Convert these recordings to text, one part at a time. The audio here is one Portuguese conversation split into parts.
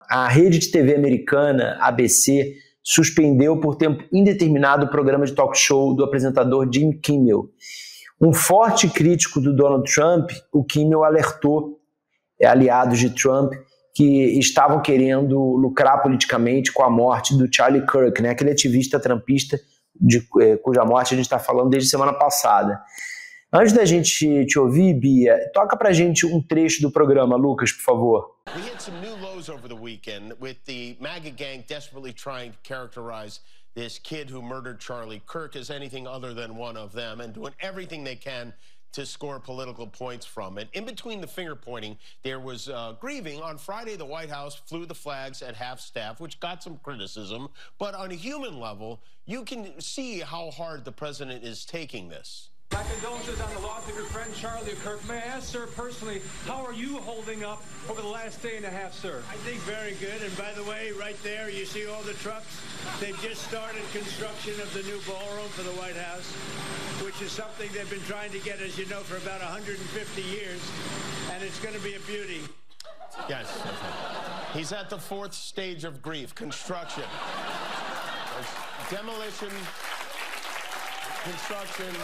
A rede de TV americana, ABC, suspendeu por tempo indeterminado o programa de talk show do apresentador Jimmy Kimmel. Um forte crítico do Donald Trump, o Kimmel alertou aliados de Trump que estavam querendo lucrar politicamente com a morte do Charlie Kirk, né, aquele ativista trumpista cuja morte a gente está falando desde semana passada. Antes da gente te ouvir, Bia, toca pra gente um trecho do programa, Lucas, por favor. We hit some new lows over the weekend with the MAGA gang desperately trying to characterize this kid who murdered Charlie Kirk as anything other than one of them and doing everything they can to score political points from it. In between the finger pointing, there was grieving. On Friday, the White House flew the flags at half staff, which got some criticism. But on a human level, you can see how hard the president is taking this. My condolences on the loss of your friend Charlie Kirk. May I ask, sir, personally, how are you holding up over the last day and a half, sir? I think very good. And by the way, right there, you see all the trucks? They've just started construction of the new ballroom for the White House, which is something they've been trying to get, as you know, for about 150 years. And it's going to be a beauty. Yes. He's at the fourth stage of grief, construction. Demolition, construction.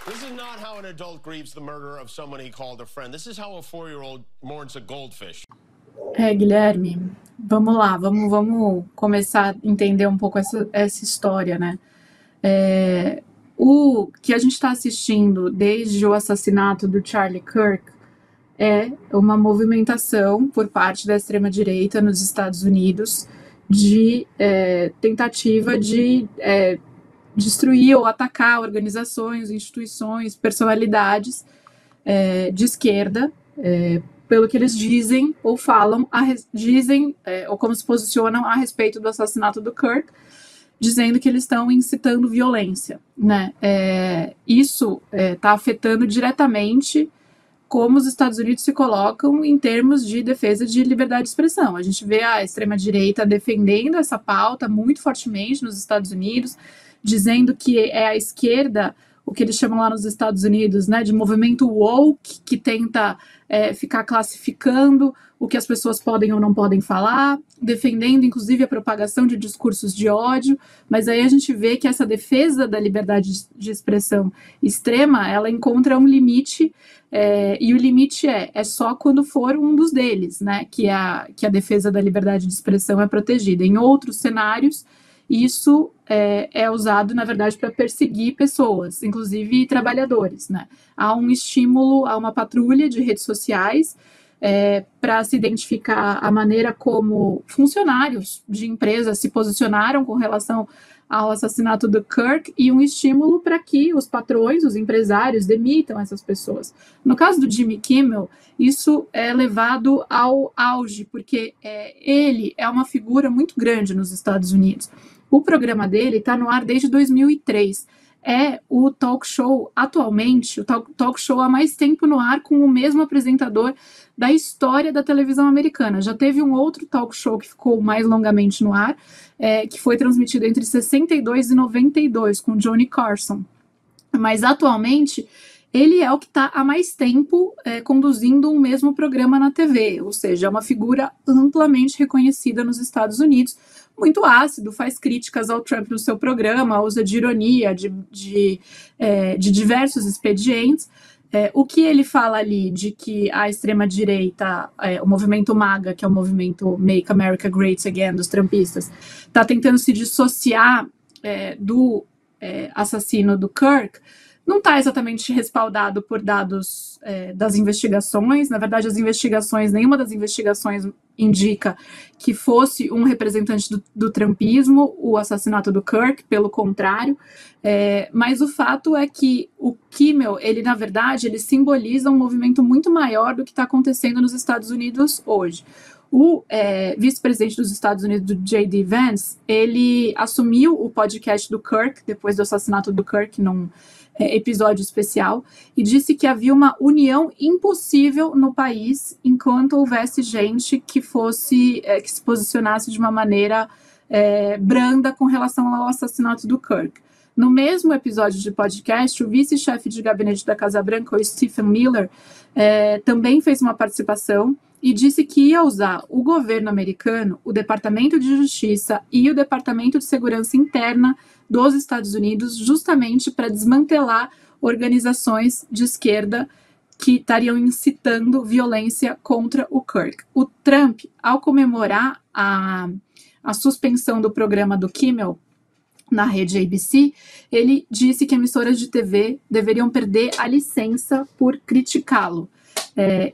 This is not how an adult grieves the murder of someone he called a friend. This is how a 4-year-old mourns a goldfish. Guilherme, vamos lá, vamos começar a entender um pouco essa história, né? O que a gente está assistindo desde o assassinato do Charlie Kirk é uma movimentação por parte da extrema-direita nos Estados Unidos de tentativa de destruir ou atacar organizações, instituições, personalidades de esquerda, pelo que eles dizem ou falam, ou como se posicionam a respeito do assassinato do Kirk, dizendo que eles estão incitando violência, né? Isso está afetando diretamente como os Estados Unidos se colocam em termos de defesa de liberdade de expressão. A gente vê a extrema-direita defendendo essa pauta muito fortemente nos Estados Unidos, dizendo que é a esquerda, o que eles chamam lá nos Estados Unidos, né, de movimento woke, que tenta ficar classificando o que as pessoas podem ou não podem falar, defendendo, inclusive, a propagação de discursos de ódio, mas aí a gente vê que essa defesa da liberdade de expressão extrema, ela encontra um limite, e o limite é só quando for um dos deles, né, que a defesa da liberdade de expressão é protegida. Em outros cenários, isso é usado, na verdade, para perseguir pessoas, inclusive trabalhadores, né? Há um estímulo, há uma patrulha de redes sociais para se identificar a maneira como funcionários de empresas se posicionaram com relação ao assassinato do Kirk e um estímulo para que os patrões, os empresários, demitam essas pessoas. No caso do Jimmy Kimmel, isso é levado ao auge, porque ele é uma figura muito grande nos Estados Unidos. O programa dele está no ar desde 2003. É o talk show, atualmente, o talk show há mais tempo no ar com o mesmo apresentador da história da televisão americana. Já teve um outro talk show que ficou mais longamente no ar, que foi transmitido entre 62 e 92, com Johnny Carson. Mas, atualmente, ele é o que está há mais tempo conduzindo um mesmo programa na TV, ou seja, é uma figura amplamente reconhecida nos Estados Unidos, muito ácido, faz críticas ao Trump no seu programa, usa de ironia, de diversos expedientes. O que ele fala ali de que a extrema-direita, o movimento MAGA, que é o movimento Make America Great Again, dos trumpistas, está tentando se dissociar do assassino do Kirk, não está exatamente respaldado por dados das investigações. Na verdade, nenhuma das investigações indica que fosse um representante do trumpismo o assassinato do Kirk, pelo contrário. Mas o fato é que o Kimmel, na verdade, ele simboliza um movimento muito maior do que está acontecendo nos Estados Unidos hoje. O vice-presidente dos Estados Unidos, do J.D. Vance, ele assumiu o podcast do Kirk, depois do assassinato do Kirk, num episódio especial, e disse que havia uma união impossível no país enquanto houvesse gente que se posicionasse de uma maneira branda com relação ao assassinato do Kirk. No mesmo episódio de podcast, o vice-chefe de gabinete da Casa Branca, o Stephen Miller, também fez uma participação e disse que ia usar o governo americano, o Departamento de Justiça e o Departamento de Segurança Interna dos Estados Unidos justamente para desmantelar organizações de esquerda que estariam incitando violência contra o Kirk. O Trump, ao comemorar a suspensão do programa do Kimmel na rede ABC, ele disse que emissoras de TV deveriam perder a licença por criticá-lo.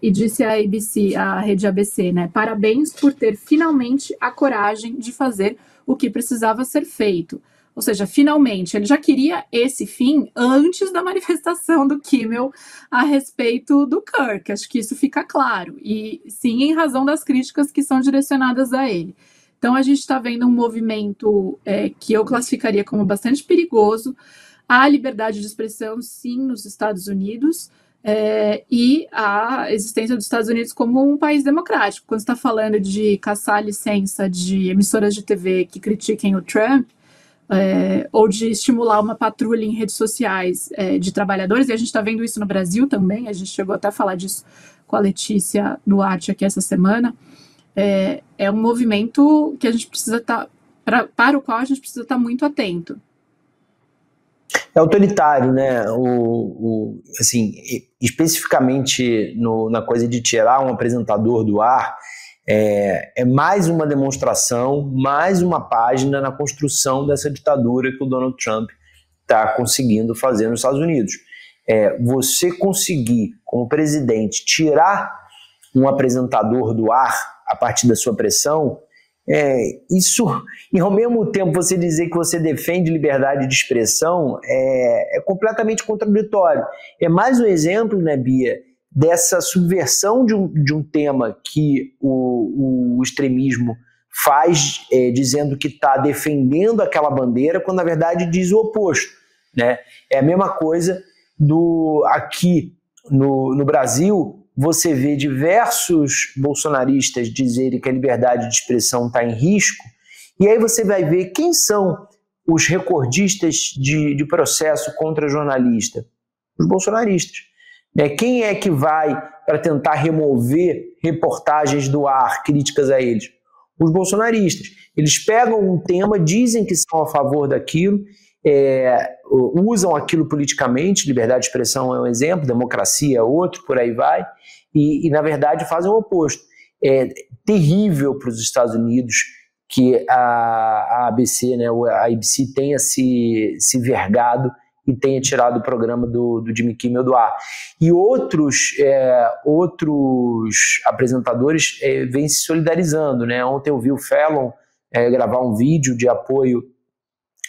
E disse à ABC, à rede ABC, né, parabéns por ter finalmente a coragem de fazer o que precisava ser feito. Ou seja, finalmente, ele já queria esse fim antes da manifestação do Kimmel a respeito do Kirk. Acho que isso fica claro. E sim, em razão das críticas que são direcionadas a ele. Então, a gente está vendo um movimento que eu classificaria como bastante perigoso. Há liberdade de expressão, sim, nos Estados Unidos, e a existência dos Estados Unidos como um país democrático. Quando você está falando de caçar a licença de emissoras de TV que critiquem o Trump, ou de estimular uma patrulha em redes sociais de trabalhadores, e a gente está vendo isso no Brasil também, a gente chegou até a falar disso com a Letícia Duarte aqui essa semana, é um movimento que a gente precisa estar, para o qual a gente precisa estar muito atento. É autoritário, né? Assim, especificamente na coisa de tirar um apresentador do ar, é mais uma demonstração, mais uma página na construção dessa ditadura que o Donald Trump está conseguindo fazer nos Estados Unidos. Você conseguir, como presidente, tirar um apresentador do ar a partir da sua pressão, isso, e ao mesmo tempo você dizer que você defende liberdade de expressão é completamente contraditório. É mais um exemplo, né, Bia, dessa subversão de um tema que o extremismo faz, dizendo que está defendendo aquela bandeira, quando na verdade diz o oposto, né? É a mesma coisa aqui no Brasil. Você vê diversos bolsonaristas dizerem que a liberdade de expressão está em risco, e aí você vai ver quem são os recordistas de processo contra jornalista. Os bolsonaristas. Quem é que vai para tentar remover reportagens do ar, críticas a eles? Os bolsonaristas. Eles pegam um tema, dizem que são a favor daquilo, usam aquilo politicamente, liberdade de expressão é um exemplo, democracia é outro, por aí vai, e na verdade fazem o oposto. É terrível para os Estados Unidos que a ABC, né, a ABC tenha se vergado e tenha tirado o programa do Jimmy Kimmel do ar. E outros apresentadores vêm se solidarizando, né? Ontem eu vi o Fallon gravar um vídeo de apoio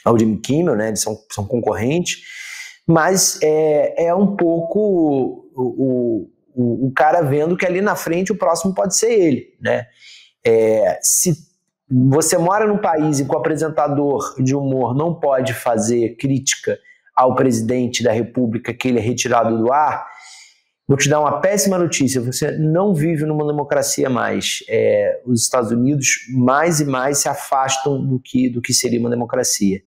ao Jimmy Kimmel, né? Eles são concorrentes, mas é um pouco o cara vendo que ali na frente o próximo pode ser ele, né? Se você mora num país em que o apresentador de humor não pode fazer crítica ao presidente da República, que ele é retirado do ar, vou te dar uma péssima notícia: você não vive numa democracia mais. Os Estados Unidos mais e mais se afastam do que seria uma democracia.